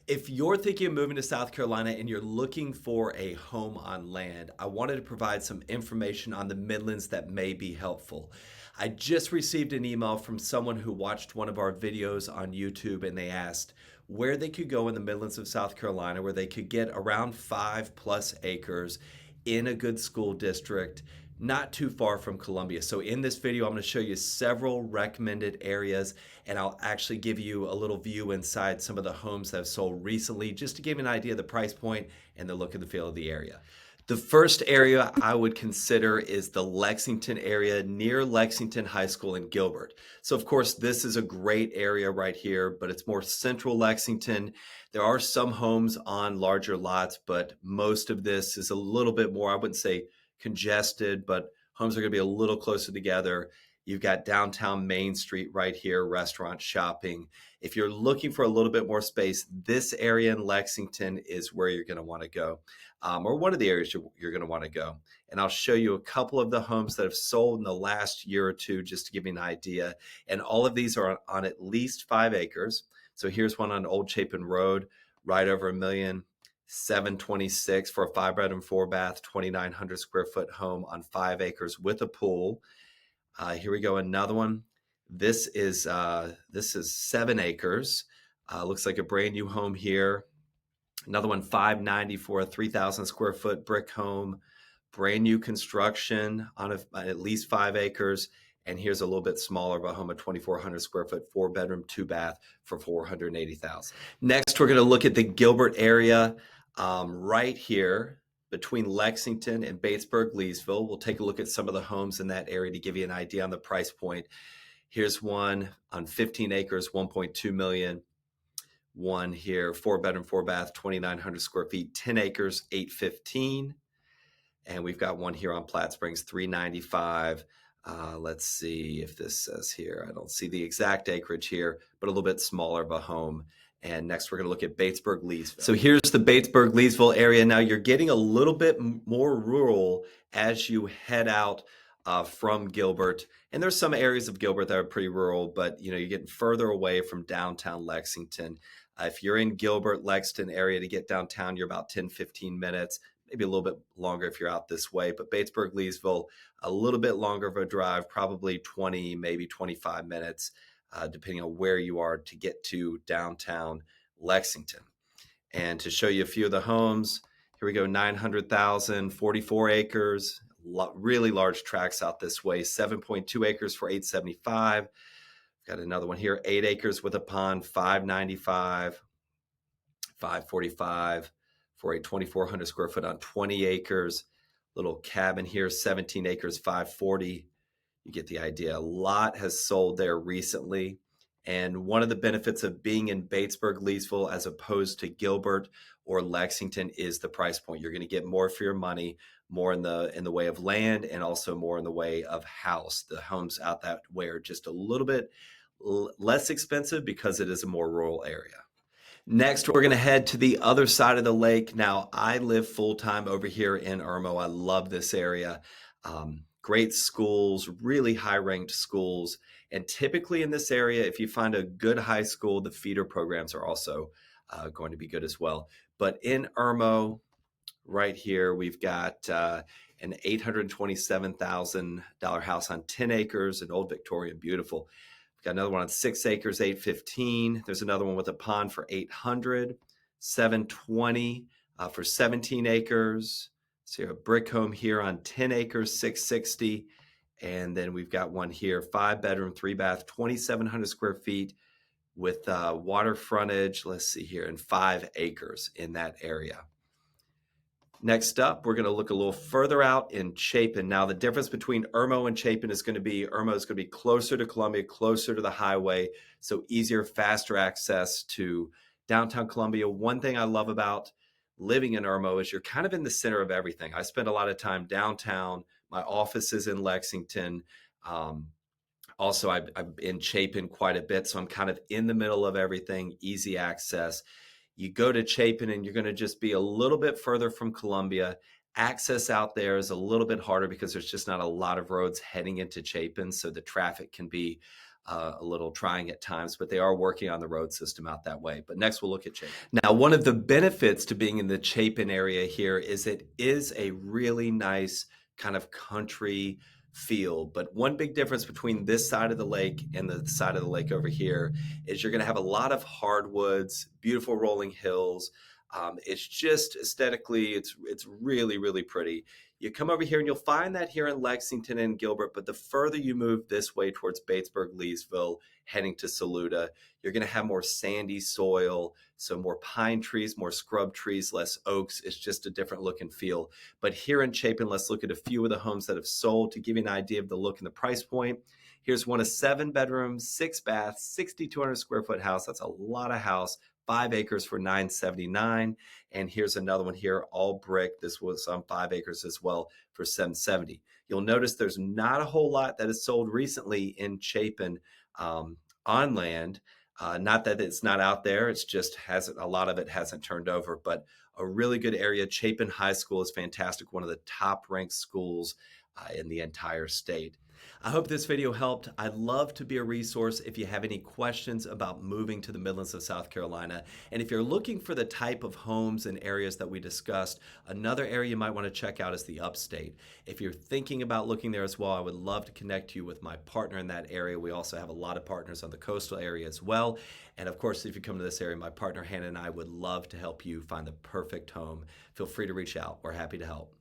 If you're thinking of moving to South Carolina and you're looking for a home on land, I wanted to provide some information on the Midlands that may be helpful. I just received an email from someone who watched one of our videos on YouTube and they asked where they could go in the Midlands of South Carolina where they could get around 5+ acres in a good school district not too far from Columbia. So in this video, I'm going to show you several recommended areas, and I'll actually give you a little view inside some of the homes that have sold recently, just to give you an idea of the price point and the look and the feel of the area. The first area I would consider is the Lexington area near Lexington High School in Gilbert. So of course, this is a great area right here, but it's more central Lexington. There are some homes on larger lots, but most of this is a little bit more, I wouldn't say congested, but homes are going to be a little closer together. You've got downtown Main Street right here, restaurant, shopping. If you're looking for a little bit more space, this area in Lexington is where you're going to want to go, or one of the areas you're going to want to go. And I'll show you a couple of the homes that have sold in the last year or two, just to give you an idea. And all of these are on at least 5 acres. So here's one on Old Chapin Road, right over $1 million. 726 for a 5-bedroom, 4-bath, 2,900 square foot home on 5 acres with a pool. Here we go, another one. This is 7 acres. Looks like a brand new home here. Another one, 590 for a 3,000 square foot brick home, brand new construction on at least 5 acres. And here's a little bit smaller of a home, a 2,400 square foot, 4-bedroom, 2-bath for $480,000. Next, we're going to look at the Gilbert area. Right here between Lexington and Batesburg-Leesville. We'll take a look at some of the homes in that area to give you an idea on the price point. Here's one on 15 acres, 1.2 million. One here, 4-bedroom, 4-bath, 2,900 square feet, 10 acres, 815. And we've got one here on Platte Springs, 395. Let's see if this says here. I don't see the exact acreage here, but a little bit smaller of a home. And next, we're going to look at Batesburg-Leesville. So here's the Batesburg-Leesville area. Now, you're getting a little bit more rural as you head out from Gilbert. And there's some areas of Gilbert that are pretty rural, but you're getting further away from downtown Lexington. If you're in Gilbert, Lexington area to get downtown, you're about 10, 15 minutes, maybe a little bit longer if you're out this way. But Batesburg-Leesville, a little bit longer of a drive, probably 20, maybe 25 minutes. Depending on where you are to get to downtown Lexington. And to show you a few of the homes, here we go, 900,000, 44 acres, really large tracts out this way, 7.2 acres for 875. Got another one here, 8 acres with a pond, 595, 545 for a 2,400 square foot on 20 acres. Little cabin here, 17 acres, 540. You get the idea. A lot has sold there recently. And one of the benefits of being in Batesburg-Leesville as opposed to Gilbert or Lexington is the price point. You're going to get more for your money, more in the way of land, and also more in the way of house. The homes out that way are just a little bit less expensive because it is a more rural area. Next, we're going to head to the other side of the lake. Now, I live full-time over here in Irmo. I love this area. Great schools, really high-ranked schools. And typically in this area, if you find a good high school, the feeder programs are also going to be good as well. But in Irmo, right here, we've got an $827,000 house on 10 acres, an old Victorian, beautiful. We've got another one on 6 acres, 815. There's another one with a pond for 800, 720 for 17 acres. So a brick home here on 10 acres, 660. And then we've got one here, 5-bedroom, 3-bath, 2,700 square feet with water frontage. Let's see here, and 5 acres in that area. Next up, we're going to look a little further out in Chapin. Now, the difference between Irmo and Chapin is going to be Irmo is going to be closer to Columbia, closer to the highway, so easier, faster access to downtown Columbia. One thing I love about living in Irmo is you're kind of in the center of everything. I spend a lot of time downtown. My office is in Lexington. Also, I'm in Chapin quite a bit, so I'm kind of in the middle of everything, easy access. You go to Chapin and you're going to just be a little bit further from Columbia. Access out there is a little bit harder because there's just not a lot of roads heading into Chapin, so the traffic can be a little trying at times, but they are working on the road system out that way. But next, we'll look at Chapin. Now, one of the benefits to being in the Chapin area here is it is a really nice kind of country feel. But one big difference between this side of the lake and the side of the lake over here is you're going to have a lot of hardwoods, beautiful rolling hills. It's just aesthetically, it's really, really pretty. You come over here and you'll find that here in Lexington and Gilbert, but the further you move this way towards Batesburg-Leesville, heading to Saluda, you're going to have more sandy soil, so more pine trees, more scrub trees, less oaks. It's just a different look and feel. But here in Chapin, let's look at a few of the homes that have sold to give you an idea of the look and the price point. Here's one, a 7-bedroom, 6-bath, 6,200 square foot house. That's a lot of house. 5 acres for $979, and here's another one here, all brick. This was on 5 acres as well for $770. You'll notice there's not a whole lot that is sold recently in Chapin on land. Not that it's not out there, it's just hasn't, a lot of it hasn't turned over, but a really good area. Chapin High School is fantastic, one of the top ranked schools in the entire state. I hope this video helped. I'd love to be a resource if you have any questions about moving to the Midlands of South Carolina. And if you're looking for the type of homes and areas that we discussed, another area you might want to check out is the upstate. If you're thinking about looking there as well, I would love to connect you with my partner in that area. We also have a lot of partners on the coastal area as well. And of course, if you come to this area, my partner Hannah and I would love to help you find the perfect home. Feel free to reach out. We're happy to help.